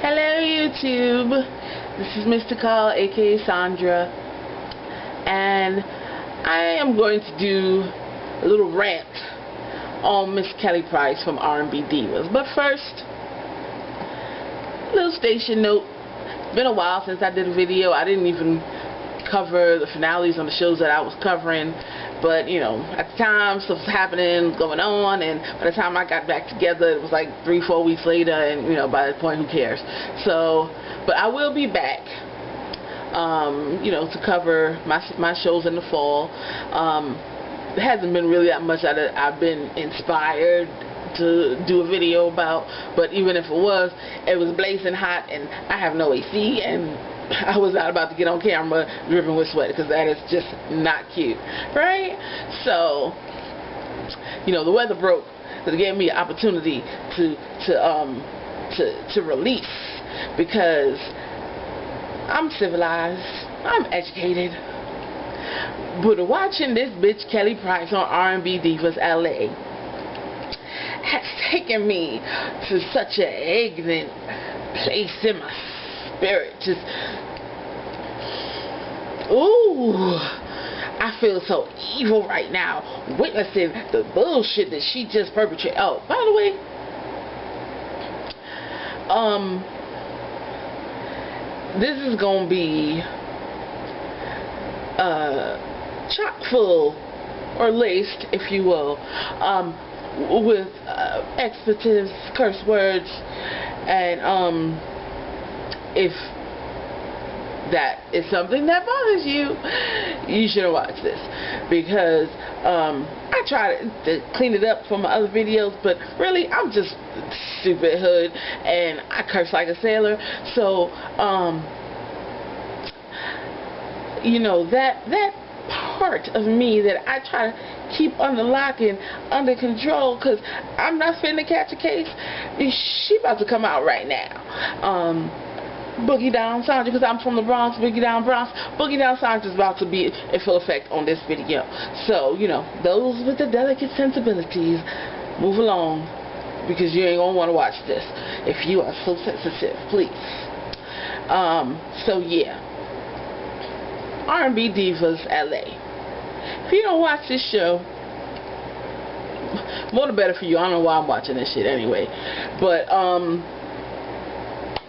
Hello YouTube, this is Mystikaal, aka Sandra, and I am going to do a little rant on Miss Kelly Price from R&B Divas. But first, little station note. It's been a while since I did a video. I didn't even cover the finales on the shows that I was covering, but you know, at the time stuff was happening, going on, and by the time I got back together it was like 3-4 weeks later, and you know, by that point, who cares? So, but I will be back, you know, to cover my shows in the fall. It hasn't been really that much that I've been inspired to do a video about, but even if it was blazing hot, and I have no AC, and I was not about to get on camera dripping with sweat, because that is just not cute, right? So, you know, the weather broke. It gave me an opportunity to release, because I'm civilized, I'm educated, but watching this bitch Kelly Price on R&B Divas LA has taken me to such an ignorant place in my spirit. Just, ooh, I feel so evil right now witnessing the bullshit that she just perpetrated. Oh, by the way, this is gonna be chock full, or laced, if you will, with expletives, curse words, and if that is something that bothers you, you should watch this, because I try to clean it up from my other videos, but really I'm just stupid hood and I curse like a sailor. So you know, that part of me that I try to keep under lock and under control, because I'm not finna catch a case, she about to come out right now. Boogie Down Sandra, because I'm from the Bronx, Boogie Down Bronx. Boogie Down Sandra is about to be in full effect on this video. So, you know, those with the delicate sensibilities, move along, because you ain't gonna want to watch this if you are so sensitive, please. So yeah, R&B Divas LA. If you don't watch this show, more the better for you. I don't know why I'm watching this shit anyway. But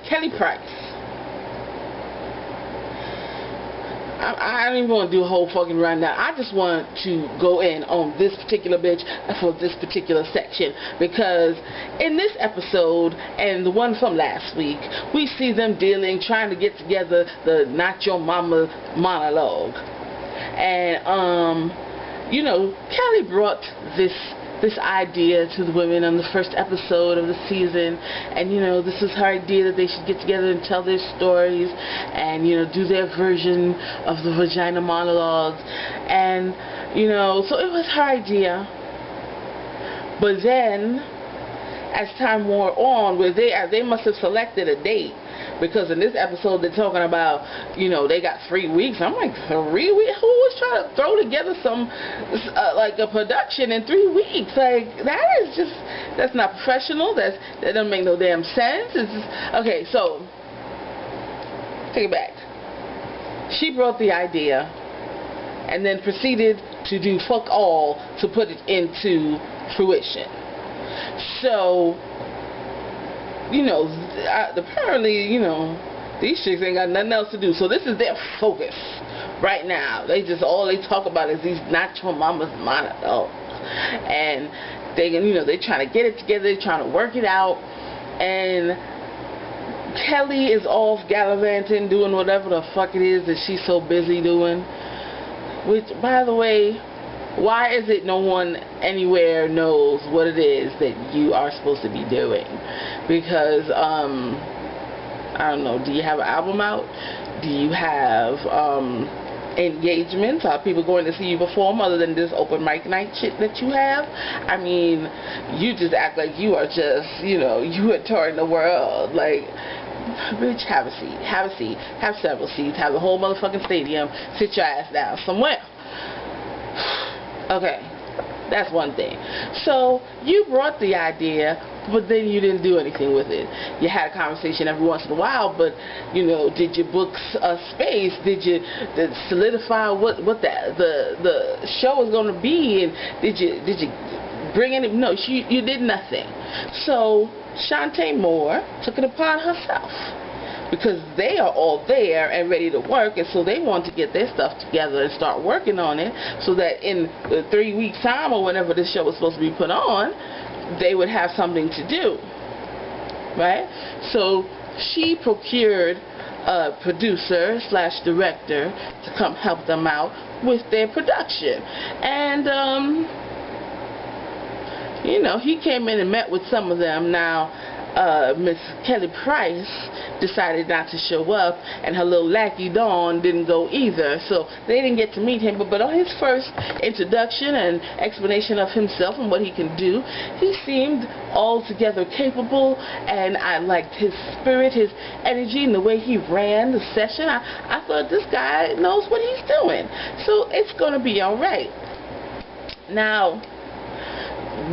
Kelly Price, I don't even want to do a whole fucking rundown. I just want to go in on this particular bitch for this particular section, because in this episode and the one from last week, we see them trying to get together the Not Your Mama monologue. And you know, Kelly brought this idea to the women on the first episode of the season, and you know, this is her idea that they should get together and tell their stories, and you know, do their version of the vagina monologues, and you know, so it was her idea. But then, as time wore on, where they must have selected a date, because in this episode they're talking about, you know, they got 3 weeks. I'm like, 3 weeks? Who was trying to throw together some like a production in 3 weeks? Like, that is just, that's not professional. That doesn't make no damn sense. It's just, okay, so take it back. She brought the idea and then proceeded to do fuck all to put it into fruition. So, you know, apparently, you know, these chicks ain't got nothing else to do. So this is their focus right now. All they talk about is these Not Your Mama's monologues. And they, you know, they trying to get it together, they trying to work it out. And Kelly is off gallivanting, doing whatever the fuck it is that she's so busy doing. Which, by the way, why is it no one anywhere knows what it is that you are supposed to be doing? Because, I don't know, do you have an album out? Do you have engagements? Are people going to see you perform other than this open mic night shit that you have? I mean, you just act like you are just, you know, you are touring the world. Like, bitch, have a seat. Have a seat. Have several seats. Have the whole motherfucking stadium. Sit your ass down somewhere. Okay. That's one thing. So you brought the idea, but then you didn't do anything with it. You had a conversation every once in a while, but you know, did you book a space? Did you solidify what the show was going to be? And did you bring any? No, you did nothing. So Shantae Moore took it upon herself, because they are all there and ready to work, and so they want to get their stuff together and start working on it, so that in the 3 weeks time or whenever this show was supposed to be put on, they would have something to do, right? So she procured a producer / director to come help them out with their production, and you know, he came in and met with some of them. Now Miss Kelly Price decided not to show up, and her little lackey Dawn didn't go either, so they didn't get to meet him. But on his first introduction and explanation of himself and what he can do, he seemed altogether capable, and I liked his spirit, his energy, and the way he ran the session. I thought, this guy knows what he's doing, so it's going to be alright. Now,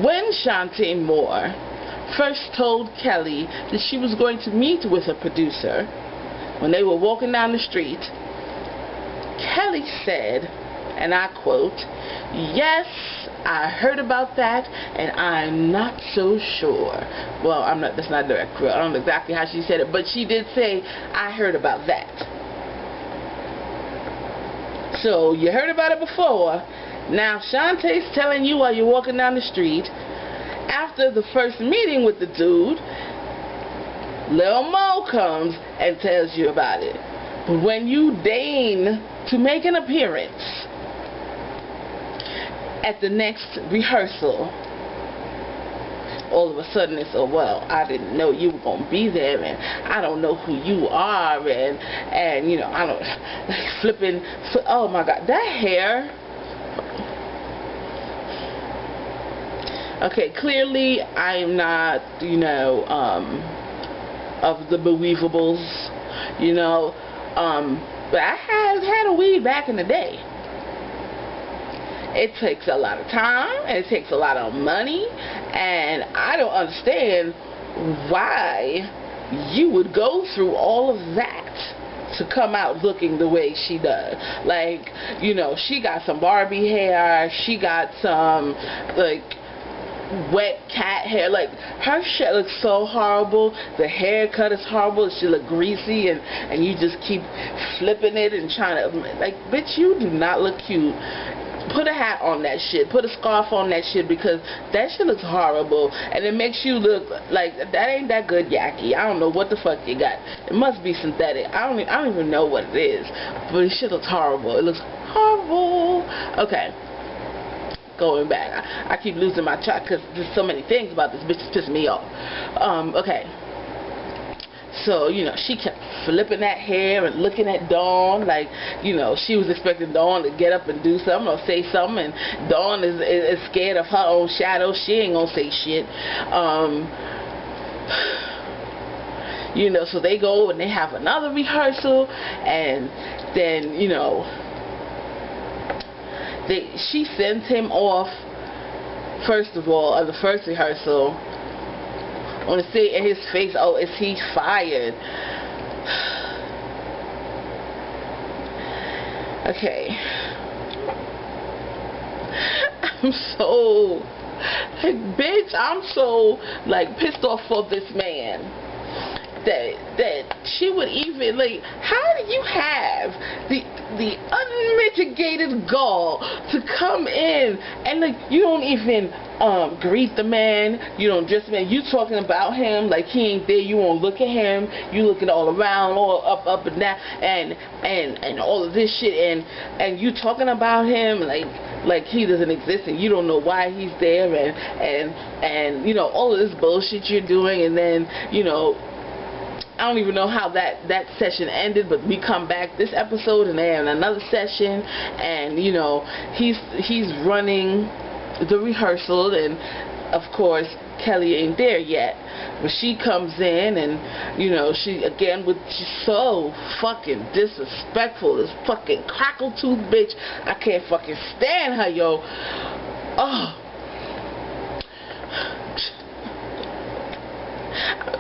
when Shantae Moore first told Kelly that she was going to meet with a producer, when they were walking down the street, Kelly said, and I quote, "Yes, I heard about that, and I'm not so sure." Well, that's not direct. I don't know exactly how she said it, but she did say, "I heard about that." So you heard about it before. Now Shantae's telling you while you're walking down the street, after the first meeting with the dude, Lil Mo comes and tells you about it. But when you deign to make an appearance at the next rehearsal, all of a sudden it's, "Oh, well, I didn't know you were going to be there, and I don't know who you are, and you know, I don't," like flipping, oh my God, that hair. Okay, clearly I'm not, you know, of the believables, you know, but I have had a weed back in the day. It takes a lot of time, and it takes a lot of money, and I don't understand why you would go through all of that to come out looking the way she does. Like, you know, she got some Barbie hair, she got some, like, wet cat hair. Like, her shit looks so horrible. The haircut is horrible. She look greasy, and you just keep flipping it and trying to, like, bitch, you do not look cute. Put a hat on that shit. Put a scarf on that shit, because that shit looks horrible, and it makes you look like that ain't that good yaki. I don't know what the fuck you got. It must be synthetic. I don't even know what it is, but this shit looks horrible. It looks horrible. Okay. Going back, I keep losing my track because there's so many things about this bitch that's pissing me off. Okay, so you know, she kept flipping that hair and looking at Dawn like, you know, she was expecting Dawn to get up and do something or say something, and Dawn is scared of her own shadow. She ain't gonna say shit. You know, so they go and they have another rehearsal, and then, you know, she sends him off, first of all, on the first rehearsal, on to say in his face, "Oh, is he fired?" Okay. I'm so, like, bitch, I'm so, like, pissed off for this man. That she would even, like, how do you have the unmitigated gall to come in and, like, you don't even greet the man, you don't dress the man, you talking about him like he ain't there, you won't look at him, you looking all around, all up and down, and all of this shit, and you talking about him like he doesn't exist, and you don't know why he's there, and you know, all of this bullshit you're doing, and then, you know, I don't even know how that session ended, but we come back this episode and they have another session, and you know, he's running the rehearsal, and of course Kelly ain't there yet, but she comes in, and you know, she's so fucking disrespectful. This fucking crackle tooth bitch, I can't fucking stand her, yo. Oh,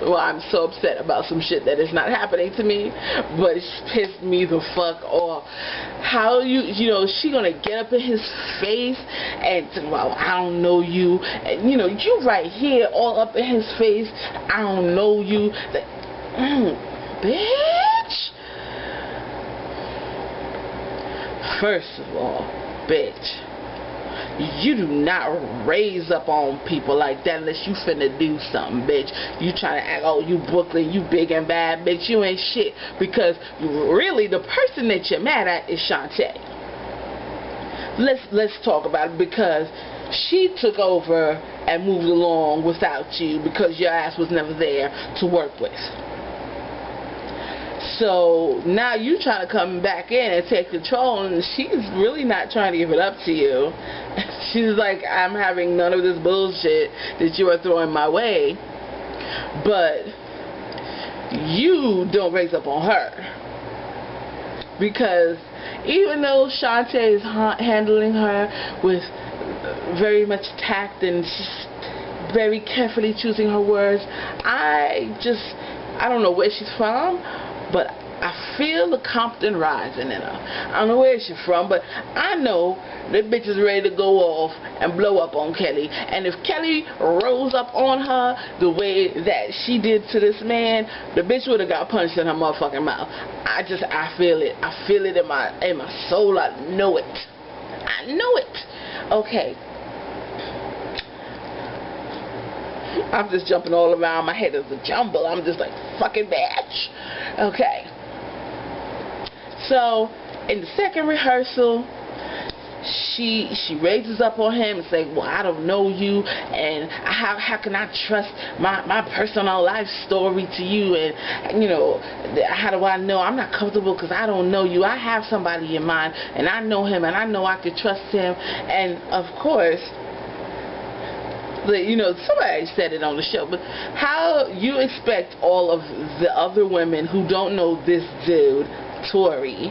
Well, I'm so upset about some shit that is not happening to me, but it's pissed me the fuck off. How you know, she gonna get up in his face and, well, I don't know you, and you know, you right here all up in his face, I don't know you, bitch. First of all, bitch, you do not raise up on people like that unless you finna do something, bitch. You trying to act, oh, you Brooklyn, you big and bad, bitch. You ain't shit. Because really, the person that you're mad at is Shantae. Let's talk about it, because she took over and moved along without you because your ass was never there to work with. So now you trying to come back in and take control, and she's really not trying to give it up to you. She's like, I'm having none of this bullshit that you are throwing my way, but you don't raise up on her. Because even though Shantae is handling her with very much tact and very carefully choosing her words, I don't know where she's from, but I feel the Compton rising in her. I don't know where she's from, but I know that bitch is ready to go off and blow up on Kelly. And if Kelly rose up on her the way that she did to this man, the bitch would have got punched in her motherfucking mouth. I feel it. I feel it in my soul. I know it. I know it. Okay. I'm just jumping all around. My head is a jumble. I'm just like, fucking bitch. Okay. So, in the second rehearsal, she raises up on him and says, well, I don't know you, and how can I trust my personal life story to you, and, you know, how do I know? I'm not comfortable because I don't know you. I have somebody in mind, and I know him, and I know I can trust him. And, of course, you know, somebody said it on the show, but how you expect all of the other women who don't know this dude, Tory,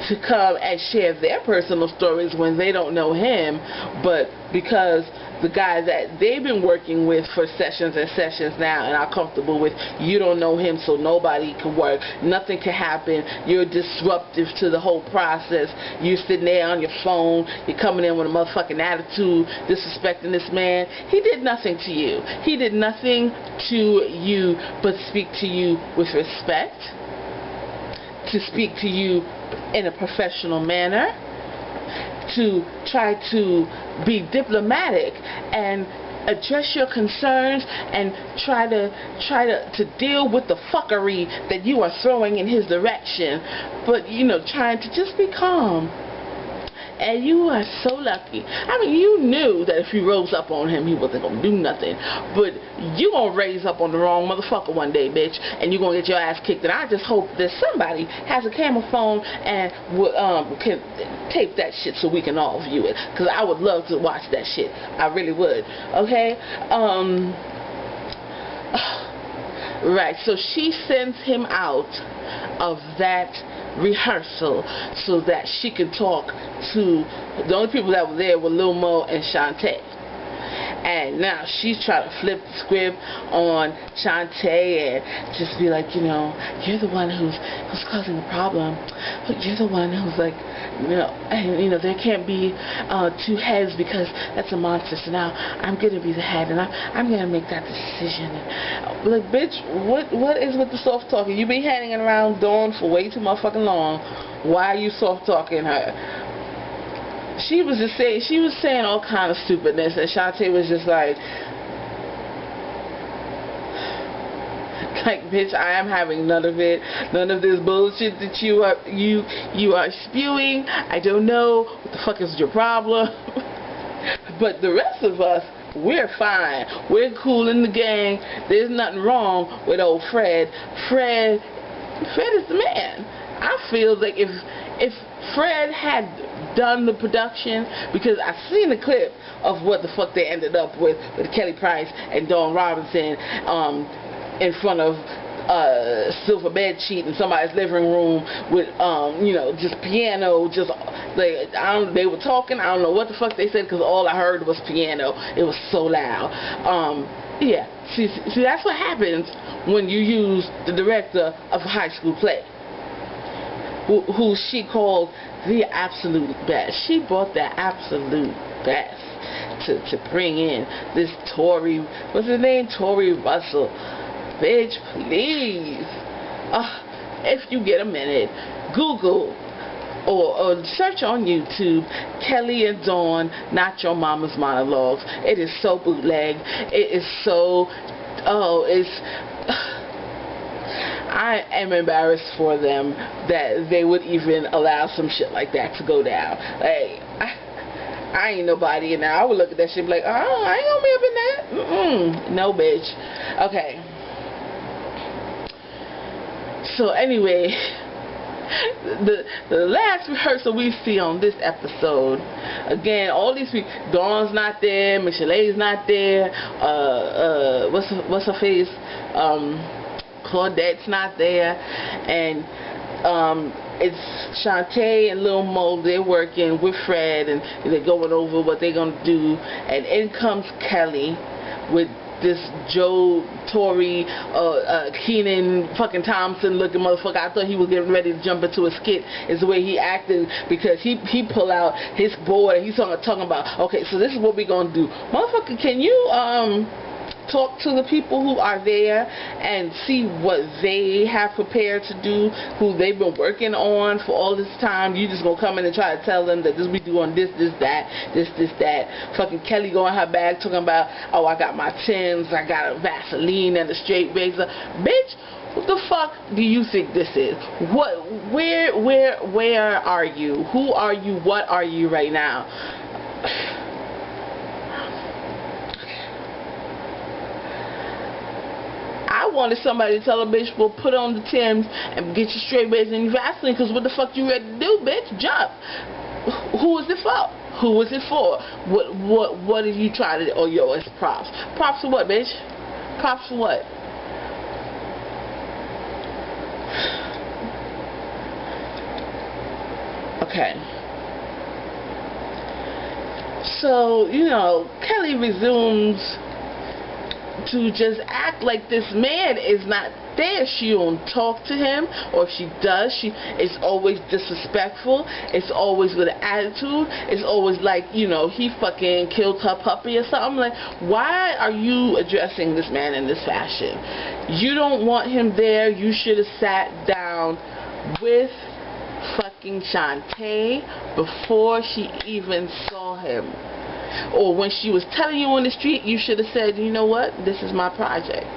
to come and share their personal stories when they don't know him, but because the guy that they've been working with for sessions and sessions now and are comfortable with, you don't know him, so nobody can work, nothing can happen, you're disruptive to the whole process, you're sitting there on your phone, you're coming in with a motherfucking attitude, disrespecting this man. He did nothing to you. He did nothing to you but speak to you with respect, to speak to you in a professional manner, to try to be diplomatic and address your concerns and try to deal with the fuckery that you are throwing in his direction, but, you know, trying to just be calm. And you are so lucky. I mean, you knew that if you rose up on him, he wasn't going to do nothing. But you going to raise up on the wrong motherfucker one day, bitch. And you're going to get your ass kicked. And I just hope that somebody has a camera phone and can tape that shit so we can all view it. Because I would love to watch that shit. I really would. Okay? Right. So she sends him out of that rehearsal so that she could talk to the only people that were there were Lil Mo and Shantae. And now she's trying to flip the script on Shantae and just be like, you know, you're the one who's causing the problem. You're the one who's like, you know, and, you know, there can't be two heads because that's a monster. So now I'm gonna be the head and I'm gonna make that decision. And, like, bitch, what is with the soft talking? You've been hanging around Dawn for way too motherfucking long. Why are you soft talking her? She was saying all kind of stupidness, and Shantae was just like, bitch, I am having none of it, none of this bullshit that you are spewing. I don't know what the fuck is your problem. But the rest of us, we're fine. We're cool in the gang. There's nothing wrong with old Fred. Fred is the man. I feel like if Fred had done the production, because I've seen the clip of what the fuck they ended up with Kelly Price and Dawn Robinson in front of silver bed sheet in somebody's living room with you know, just piano, just they were talking, I don't know what the fuck they said because all I heard was piano. It was so loud. Yeah, see, that's what happens when you use the director of a high school play, who she called the absolute best. She brought the absolute best to bring in this Tory, what's his name? Tory Russell. Bitch, please. If you get a minute, Google or search on YouTube Kelly and Dawn, Not Your Mama's Monologues. It is so bootleg. It is so, I am embarrassed for them that they would even allow some shit like that to go down. Like, I ain't nobody in there. I would look at that shit and be like, oh, I ain't gonna be up in that. No, bitch. Okay. So anyway, the last rehearsal we see on this episode, again, all these people, Dawn's not there, Michelette's not there, what's her face, Claudette's not there, and it's Shantae and Lil Mo. They're working with Fred and they're going over what they're gonna do, and in comes Kelly with this Joe Torre, Kenan fucking Thompson looking motherfucker. I thought he was getting ready to jump into a skit. Is the way he acted, because he pull out his board and he's talking about, okay, so this is what we're gonna do. Motherfucker, can you talk to the people who are there and see what they have prepared to do, who they've been working on for all this time? You just gonna come in and try to tell them that this we doing this, that. Fucking Kelly going her bag talking about, oh, I got my Tims, I got a Vaseline and a straight razor. Bitch, what the fuck do you think this is? What, where are you? Who are you? What are you right now? I wanted somebody to tell a bitch, well, put on the Tims and get your straight razor and your Vaseline, because what the fuck you ready to do, bitch? Jump. Who is it for? Who is it for? What did you try to, oh, yo, it's props. Props for what, bitch? Props for what? Okay. So, you know, Kelly resumes to just act like this man is not there. She don't talk to him, or if she does, it's always disrespectful. It's always with an attitude. It's always like, you know, he fucking killed her puppy or something. Like, why are you addressing this man in this fashion? You don't want him there. You should have sat down with fucking Shantae before she even saw him. Or when she was telling you on the street, you should have said, you know what, this is my project.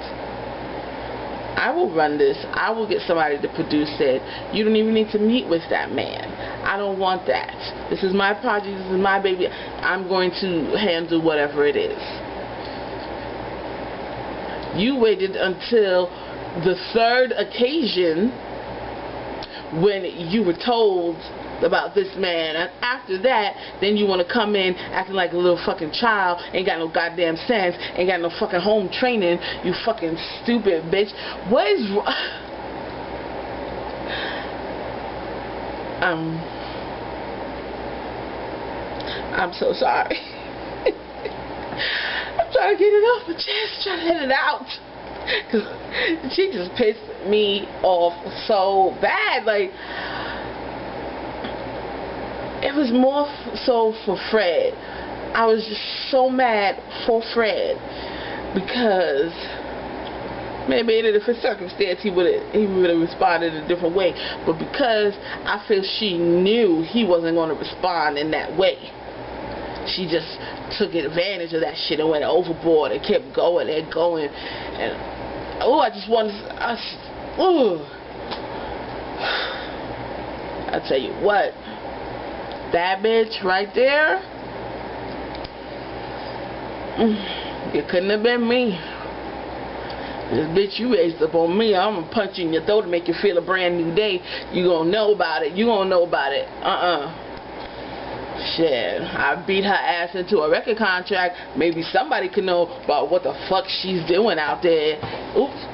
I will run this. I will get somebody to produce it. You don't even need to meet with that man. I don't want that. This is my project. This is my baby. I'm going to handle whatever it is. You waited until the third occasion when you were told about this man, and after that, then you want to come in acting like a little fucking child, ain't got no goddamn sense, ain't got no fucking home training, you fucking stupid bitch. What is I'm so sorry. I'm trying to get it off my chest, trying to let it out, because she just pissed me off so bad. Like, it was more so for Fred. I was just so mad for Fred, because maybe in a different circumstance he would have responded in a different way. But because I feel she knew he wasn't going to respond in that way, she just took advantage of that shit and went overboard and kept going and going. And oh, I just wanted, I tell you what. That bitch right there, it couldn't have been me. This bitch you raised up on me, I'm gonna punch you in your throat to make you feel a brand new day. You gonna know about it. You gonna know about it. Shit, I beat her ass into a record contract. Maybe somebody could know about what the fuck she's doing out there. Oops.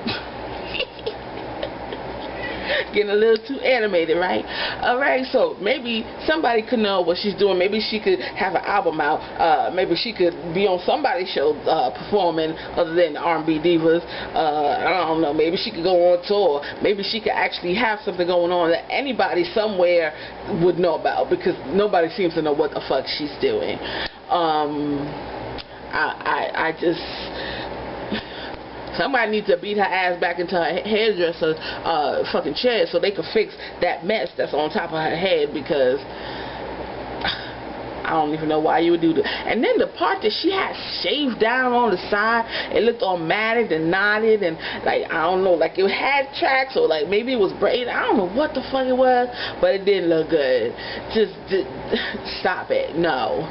Getting a little too animated, right? Alright, so maybe somebody could know what she's doing. Maybe she could have an album out. Maybe she could be on somebody's show performing other than R&B Divas. I don't know. Maybe she could go on tour. Maybe she could actually have something going on that anybody somewhere would know about, because nobody seems to know what the fuck she's doing. I just... Somebody needs to beat her ass back into her hairdresser fucking chair so they can fix that mess that's on top of her head, because I don't even know why you would do that. And then the part that she had shaved down on the side, it looked all matted and knotted, and like, I don't know, like it had tracks, or like maybe it was braided. I don't know what the fuck it was, but it didn't look good. Just stop it. No.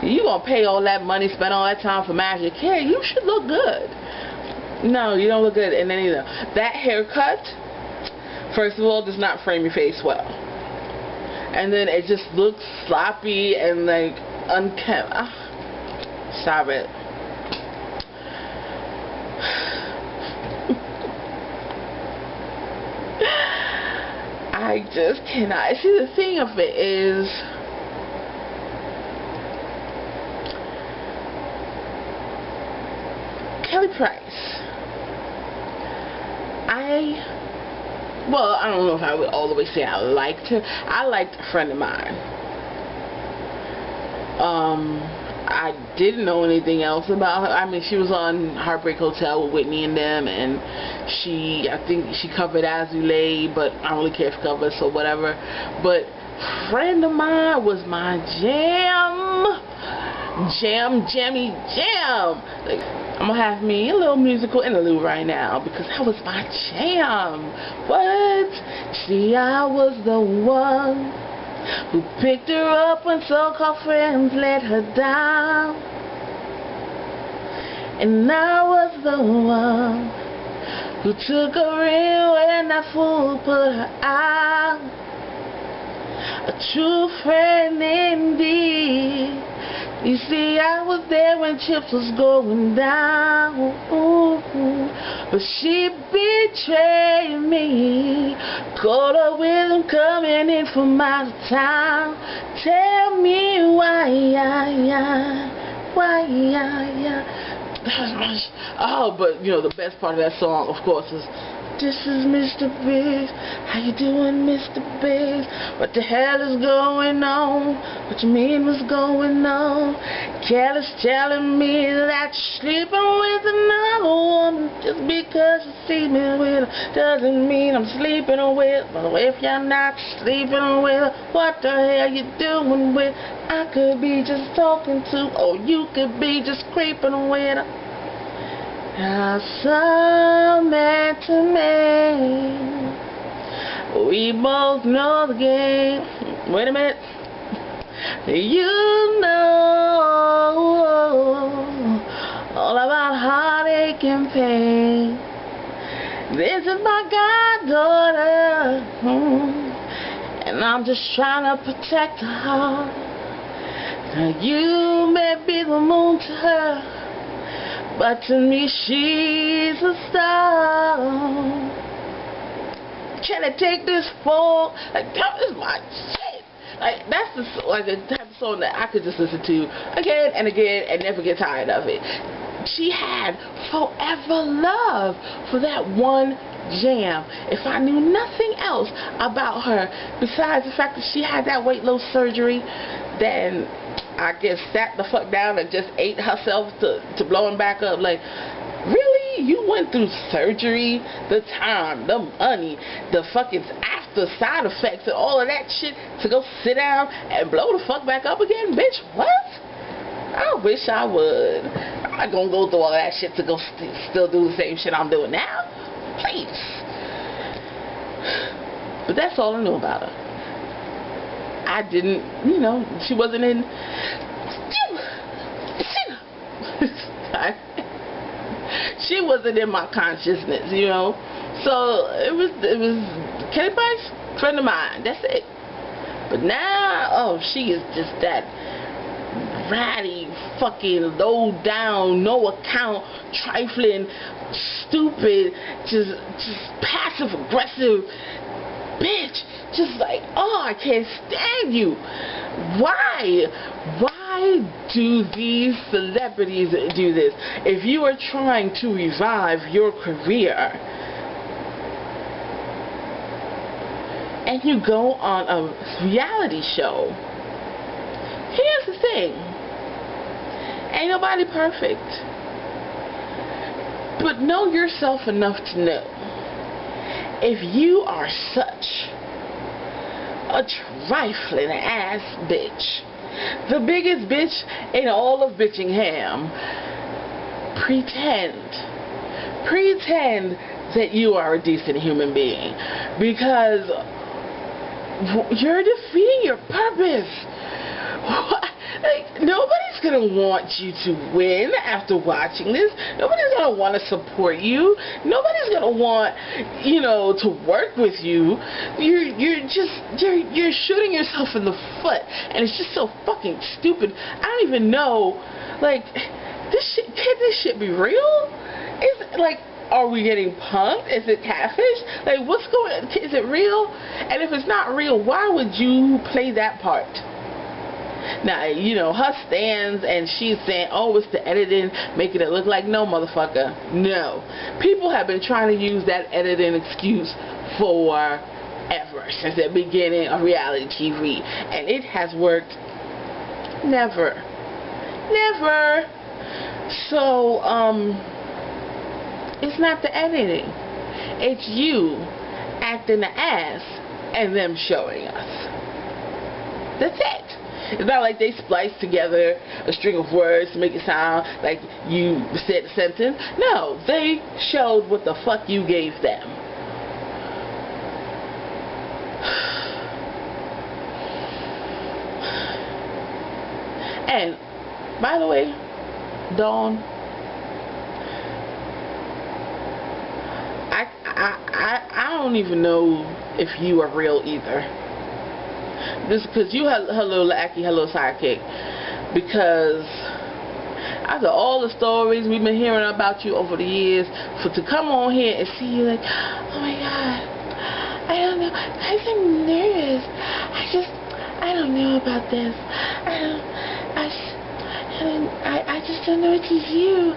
You gonna pay all that money, spend all that time for magic hair, you should look good. No, you don't look good. And then either that haircut, first of all, does not frame your face well, and then it just looks sloppy and like unkempt. Stop it. I just cannot. See, the thing of it is, Kelly Price, I don't know if I would all the way say I liked her. I liked a friend of mine. I didn't know anything else about her. I mean, she was on Heartbreak Hotel with Whitney and them, and I think she covered As You Lay, but I don't really care for covers, so whatever. But friend of mine was my jam. Jammy jam. Like, I'm gonna have me a little musical interlude right now, because that was my jam. What? See, I was the one who picked her up when so-called friends let her down, and I was the one who took her in when that fool put her out. A true friend indeed. You see, I was there when chips was going down, but she betrayed me. Caught up with him coming in from out of town. Tell me why, Oh, but you know, the best part of that song, of course, is "This is Mr. Biggs. How you doing, Mr. Biggs? What the hell is going on? What you mean what's going on? Kelly's telling me that you're sleeping with another woman. Just because you see me with her doesn't mean I'm sleeping with her. But if you're not sleeping with her, what the hell you doing with her? I could be just talking to, or you could be just creeping with her. Now, some man to man, we both know the game. Wait a minute. You know all about heartache and pain. This is my goddaughter, and I'm just trying to protect her heart. Now, you may be the moon to her, but to me, she's a star. Can I take this fall? Like, that is my shit. Like, that's the type of song that I could just listen to again and again and never get tired of it. She had forever love for that one jam. If I knew nothing else about her besides the fact that she had that weight loss surgery, then I guess sat the fuck down and just ate herself to blowing back up. Like, really? You went through surgery, the time, the money, the fucking after side effects and all of that shit to go sit down and blow the fuck back up again? Bitch, what? I wish I would. I'm not gonna go through all that shit to go still do the same shit I'm doing now. Please. But that's all I knew about her. I didn't, you know, she wasn't in. She wasn't in my consciousness, you know. So it was Kelly Price, friend of mine. That's it. But now, oh, she is just that ratty, fucking low down, no account, trifling, stupid, just passive aggressive bitch. Just like, oh, I can't stand you. Why do these celebrities do this? If you are trying to revive your career and you go on a reality show, here's the thing. Ain't nobody perfect. But know yourself enough to know, if you are such a trifling ass bitch, the biggest bitch in all of Bitchingham, pretend that you are a decent human being, because you're defeating your purpose. Like, nobody's gonna want you to win after watching this. Nobody's gonna want to support you. Nobody's gonna want, you know, to work with you. You're shooting yourself in the foot, and it's just so fucking stupid. I don't even know, like, can this shit be real? Is it, like, are we getting punked? Is it catfish? Like, what's going on? Is it real? And if it's not real, why would you play that part? Now, you know, her stands and she's saying, oh, it's the editing, making it look like, no, motherfucker, no. People have been trying to use that editing excuse forever, since the beginning of reality TV, and it has worked. Never. So, it's not the editing. It's you acting the ass and them showing us. That's it. It's not like they spliced together a string of words to make it sound like you said a sentence. No, they showed what the fuck you gave them. And, by the way, Dawn, I don't even know if you are real either. Just because you have her little lackey, her little sidekick. Because after all the stories we've been hearing about you over the years, to come on here and see you like, oh my god, I don't know, guys, I'm nervous. I don't know about this. I just don't know what to do.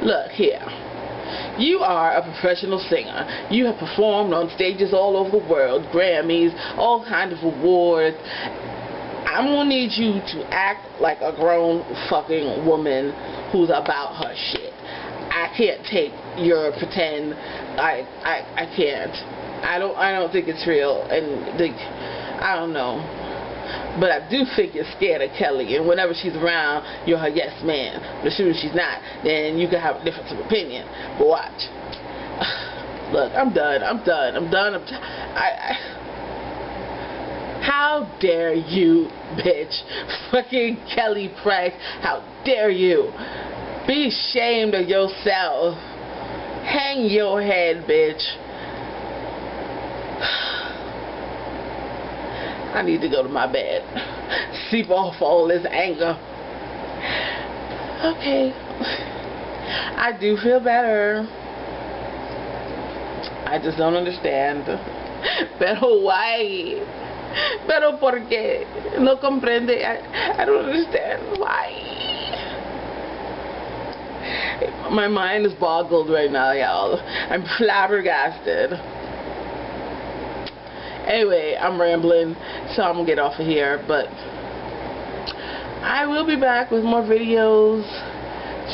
Look here. You are a professional singer. You have performed on stages all over the world, Grammys, all kinds of awards. I'm gonna need you to act like a grown fucking woman who's about her shit. I can't take your pretend. I can't. I don't think it's real, and I don't know. But I do think you're scared of Kelly, and whenever she's around, you're her yes man. But as soon as she's not, then you can have a difference of opinion. But watch. Look, I'm done. How dare you, bitch? Fucking Kelly Price, how dare you? Be ashamed of yourself. Hang your head, bitch. I need to go to my bed. Sleep off all this anger. Okay. I do feel better. I just don't understand. Pero why? Pero por qué? No comprende. I don't understand why. My mind is boggled right now, y'all. I'm flabbergasted. Anyway, I'm rambling, so I'm gonna get off of here, but I will be back with more videos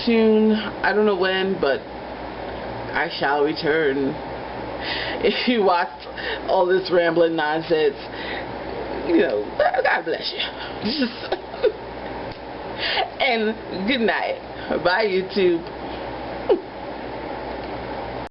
soon. I don't know when, but I shall return. If you watched all this rambling nonsense, you know, God bless you. And good night. Bye, YouTube.